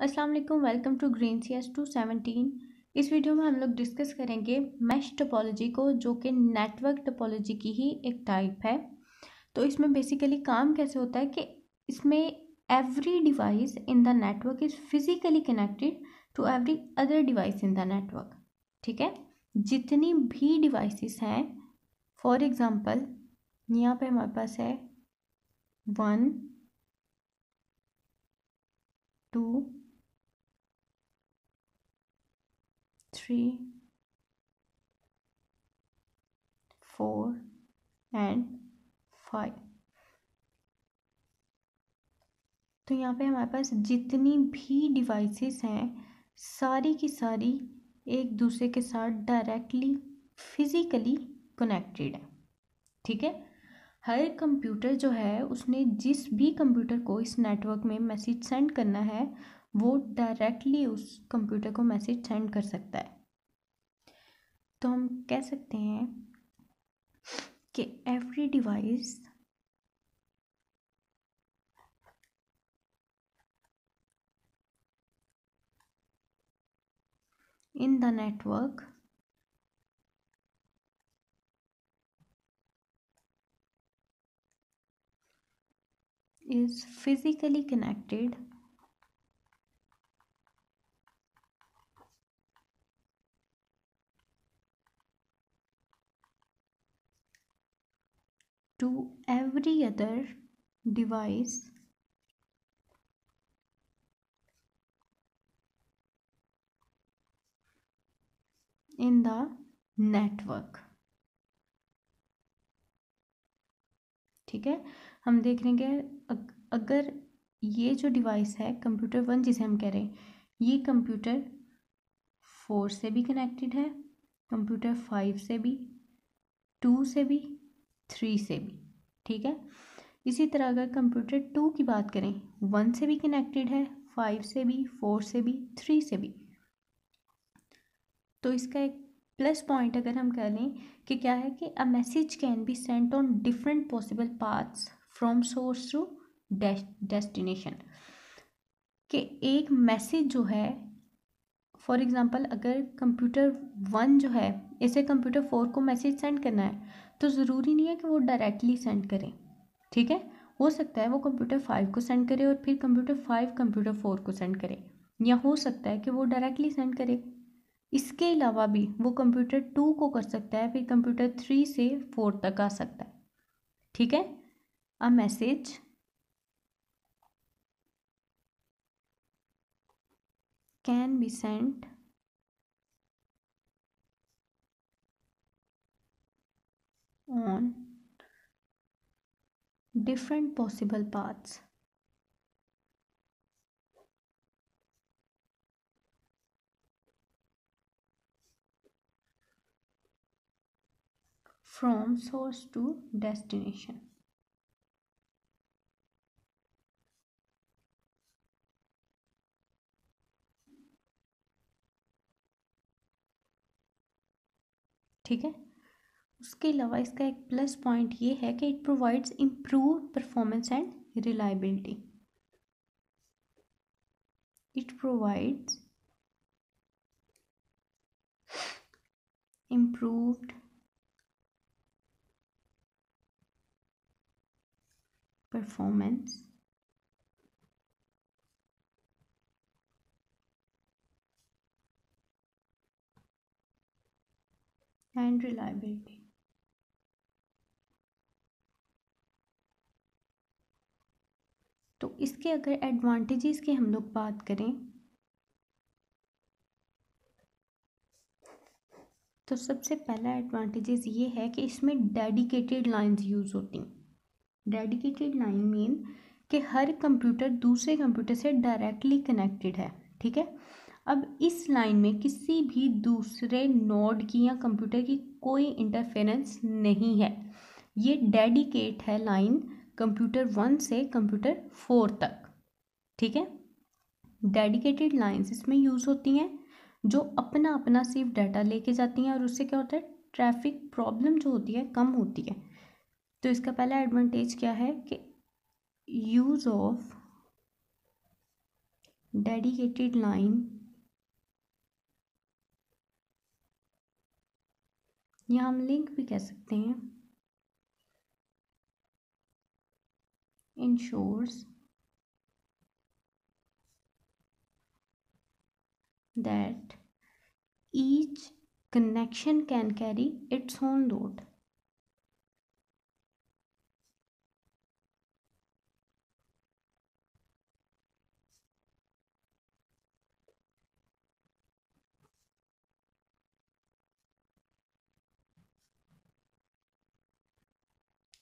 अस्सलाम वालेकुम, welcome to green CS 217। इस वीडियो में हम लोग डिस्कस करेंगे मैश टोपोलॉजी को, जो कि नेटवर्क टोपोलॉजी की ही एक टाइप है। तो इसमें बेसिकली काम कैसे होता है कि इसमें every device in the network is physically connected to every other device in the network. ठीक है, जितनी भी डिवाइसेस हैं, फॉर एग्जांपल यहाँ पे हमारे पास है 1 2 3 4 एंड 5। तो यहाँ पे हमारे पास जितनी भी डिवाइसेस हैं, सारी की सारी एक दूसरे के साथ डायरेक्टली फिजिकली कनेक्टेड है। ठीक है, हर कंप्यूटर जो है उसने जिस भी कंप्यूटर को इस नेटवर्क में मैसेज सेंड करना है, वो डायरेक्टली उस कंप्यूटर को मैसेज सेंड कर सकता है। तो हम कह सकते हैं कि every device in the network is physically connected to every other device in the network। ठीक है, हम देख लेंगे अगर ये जो डिवाइस है कंप्यूटर 1 जिसे हम कह रहे हैं, ये कंप्यूटर 4 से भी कनेक्टेड है, कंप्यूटर 5 से भी, 2 से भी, 3 से भी। ठीक है, इसी तरह अगर कंप्यूटर 2 की बात करें, 1 से भी कनेक्टेड है, 5 से भी, 4 से भी, 3 से भी। तो इसका एक प्लस पॉइंट अगर हम कह लें कि क्या है कि a message can be sent on different possible paths from source to destination. कि एक मैसेज जो है, फॉर एग्जांपल अगर कंप्यूटर 1 जो है इसे कंप्यूटर 4 को मैसेज सेंड करना है, तो ज़रूरी नहीं है कि वो डायरेक्टली सेंड करें। ठीक है, हो सकता है वो कंप्यूटर 5 को सेंड करे और फिर कंप्यूटर 5 कंप्यूटर 4 को सेंड करे, या हो सकता है कि वो डायरेक्टली सेंड करे। इसके अलावा भी वो कंप्यूटर 2 को कर सकता है, फिर कंप्यूटर 3 से 4 तक आ सकता है। ठीक है, a message can be sent on different possible paths from source to destination. ठीक है, उसके अलावा इसका एक प्लस पॉइंट ये है कि it provides improve performance and reliability. It provides improved performance and reliability। तो इसके अगर एडवांटेजेस की हम लोग बात करें, तो सबसे पहला एडवांटेजेस ये है कि इसमें डेडिकेटेड लाइंस यूज़ होती हैं। डेडिकेटेड लाइन मीन कि हर कंप्यूटर दूसरे कंप्यूटर से डायरेक्टली कनेक्टेड है। ठीक है, अब इस लाइन में किसी भी दूसरे नोड की या कंप्यूटर की कोई इंटरफेरेंस नहीं है। ये डेडिकेट है लाइन कंप्यूटर 1 से कंप्यूटर 4 तक। ठीक है, डेडिकेटेड लाइंस इसमें यूज़ होती हैं जो अपना अपना सिर्फ डाटा लेके जाती हैं, और उससे क्या होता है, ट्रैफिक प्रॉब्लम जो होती है कम होती है। तो इसका पहला एडवांटेज क्या है कि यूज़ ऑफ डेडिकेटेड लाइन या हम लिंक भी कह सकते हैं, ensures that each connection can carry its own load.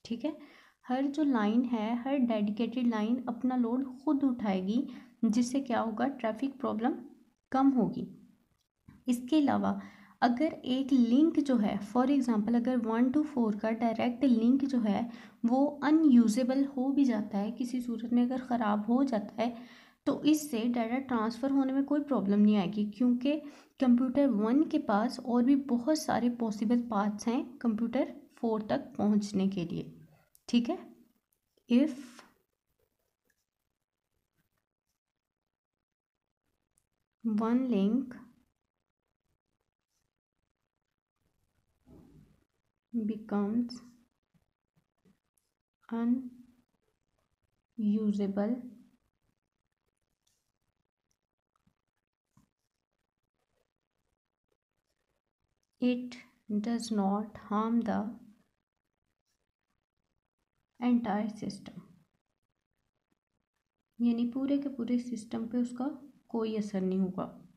ठीक है, हर जो लाइन है, हर डेडिकेटेड लाइन अपना लोड खुद उठाएगी, जिससे क्या होगा, ट्रैफिक प्रॉब्लम कम होगी। इसके अलावा अगर एक लिंक जो है, फॉर एग्जांपल अगर 1 to 4 का डायरेक्ट लिंक जो है वो अनयूजेबल हो भी जाता है, किसी सूरत में अगर ख़राब हो जाता है, तो इससे डाटा ट्रांसफ़र होने में कोई प्रॉब्लम नहीं आएगी, क्योंकि कंप्यूटर 1 के पास और भी बहुत सारे पॉसिबल पाथ्स हैं कंप्यूटर 4 तक पहुंचने के लिए। ठीक है, if one link becomes unusable, it does not harm the entire system, यानी पूरे के पूरे सिस्टम पे उसका कोई असर नहीं होगा।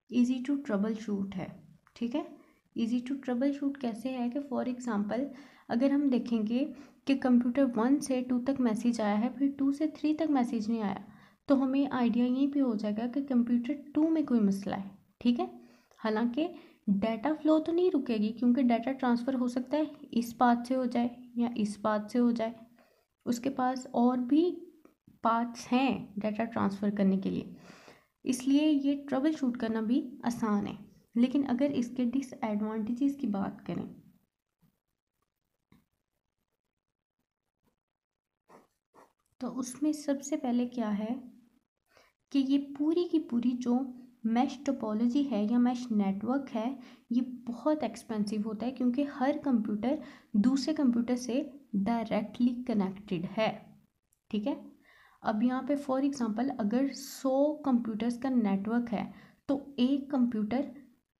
इजी टू ट्रबल शूट है। ठीक है, इजी टू ट्रबल शूट कैसे है कि फॉर एग्जांपल अगर हम देखेंगे कि कंप्यूटर 1 से 2 तक मैसेज आया है, फिर 2 से 3 तक मैसेज नहीं आया, तो हमें आइडिया यहीं पे हो जाएगा कि कंप्यूटर 2 में कोई मसला है। ठीक है, हालांकि डाटा फ्लो तो नहीं रुकेगी, क्योंकि डाटा ट्रांसफ़र हो सकता है इस पाथ से हो जाए या इस पाथ से हो जाए, उसके पास और भी पाथ्स हैं डाटा ट्रांसफ़र करने के लिए, इसलिए ये ट्रबल शूट करना भी आसान है। लेकिन अगर इसके डिसएडवांटेजेस की बात करें, तो उसमें सबसे पहले क्या है कि ये पूरी की पूरी जो मैश टोपोलॉजी है या मैश नेटवर्क है, ये बहुत एक्सपेंसिव होता है, क्योंकि हर कंप्यूटर दूसरे कंप्यूटर से डायरेक्टली कनेक्टेड है। ठीक है, अब यहाँ पे फॉर एग्जांपल अगर 100 कंप्यूटर्स का नेटवर्क है, तो एक कंप्यूटर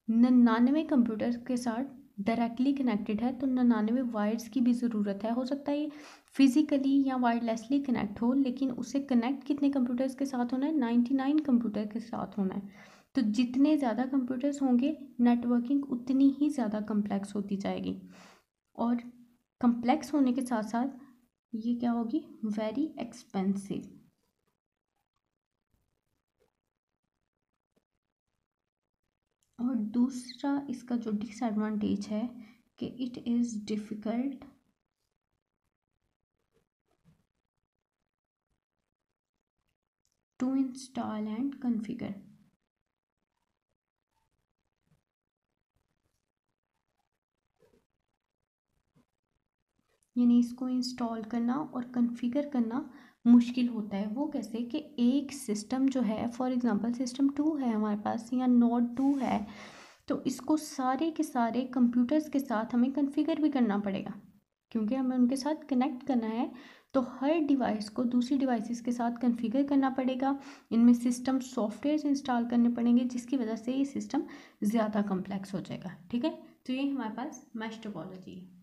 99 कंप्यूटर्स के साथ डायरेक्टली कनेक्टेड है, तो 99 वायर्स की भी ज़रूरत है। हो सकता है ये फिजिकली या वायरलेसली कनेक्ट हो, लेकिन उसे कनेक्ट कितने कंप्यूटर्स के साथ होना है, 99 कंप्यूटर के साथ होना है। तो जितने ज़्यादा कंप्यूटर्स होंगे, नेटवर्किंग उतनी ही ज़्यादा कम्प्लेक्स होती जाएगी, और कम्प्लेक्स होने के साथ साथ ये क्या होगी, वेरी एक्सपेंसिव। और दूसरा इसका जो डिसएडवांटेज है कि it is difficult to install and configure. यानी इसको इंस्टॉल करना और कॉन्फ़िगर करना मुश्किल होता है। वो कैसे कि एक सिस्टम जो है, फॉर एग्जांपल सिस्टम 2 है हमारे पास या नोड 2 है, तो इसको सारे के सारे कंप्यूटर्स के साथ हमें कॉन्फ़िगर भी करना पड़ेगा, क्योंकि हमें उनके साथ कनेक्ट करना है। तो हर डिवाइस को दूसरी डिवाइसेस के साथ कॉन्फ़िगर करना पड़ेगा, इनमें सिस्टम सॉफ्टवेयर इंस्टॉल करने पड़ेंगे, जिसकी वजह से ये सिस्टम ज़्यादा कॉम्प्लेक्स हो जाएगा। ठीक है, तो ये हमारे पास मैश टोपोलॉजी है।